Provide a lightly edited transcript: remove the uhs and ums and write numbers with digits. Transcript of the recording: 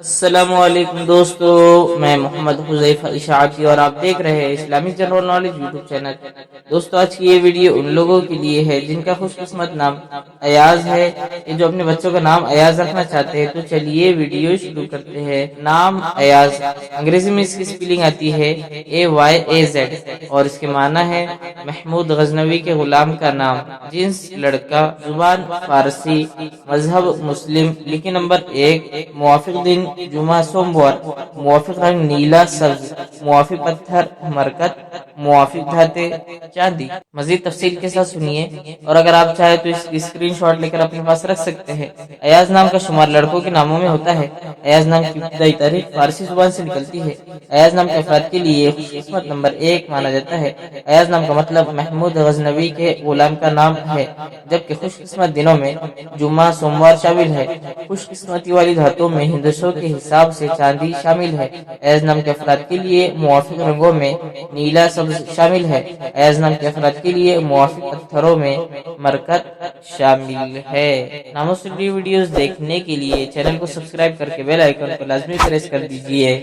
السلام علیکم دوستو، میں محمد حذیفہ اشاعتی اور آپ دیکھ رہے ہیں Islamic general knowledge YouTube channel. دوستو آج کی یہ ویڈیو ان لوگوں کے لیے ہے جن کا خوش قسمت نام ایاز ہے، یہ جو اپنے بچوں کا نام ایاز رکھنا چاہتے ہیں۔ تو چلیے ویڈیو شروع کرتے ہیں۔ نام ایاز، انگریزی میں اس کی سپیلنگ آتی ہے AYAZ اور اس کے معنی ہے محمود غزنوی کے غلام کا نام، جنس لڑکا، زبان فارسی، مذہب مسلم، لکی نمبر 1، موافق دن جمعہ سوموار، موافق رنگ نیلا سبز، موافق پتھر مرکت، موافق دھاتے چاندی۔ مزید تفصیل کے ساتھ سنیے، اور اگر آپ چاہیں تو اس کی اسکرین شاٹ لے کر اپنے پاس رکھ سکتے ہیں۔ ایاز نام کا شمار لڑکوں کے ناموں میں ہوتا ہے۔ ایاز نام کی ابتدائی تاریخ فارسی زبان سے نکلتی ہے۔ ایاز نام کے افراد کے لیے خوش قسمت نمبر 1 مانا جاتا ہے۔ ایاز نام کا مطلب محمود غزنوی کے غلام کا نام ہے، جبکہ خوش قسمت دنوں میں جمعہ سوموار شامل ہے۔ خوش قسمتی والی دھاتوں میں ہندسوں کے حساب سے چاندی شامل ہے۔ ایاز نام کے افراد کے لیے موافق رنگوں میں نیلا سبز شامل ہے۔ ایاز نام کے افراد کے لیے موافق پتھروں میں مرکت شامل ہے۔ ناموں سے جڑی ویڈیوز دیکھنے کے لیے چینل کو سبسکرائب کر کے بیل آئیکن کو لازمی پریس کر دیجیے۔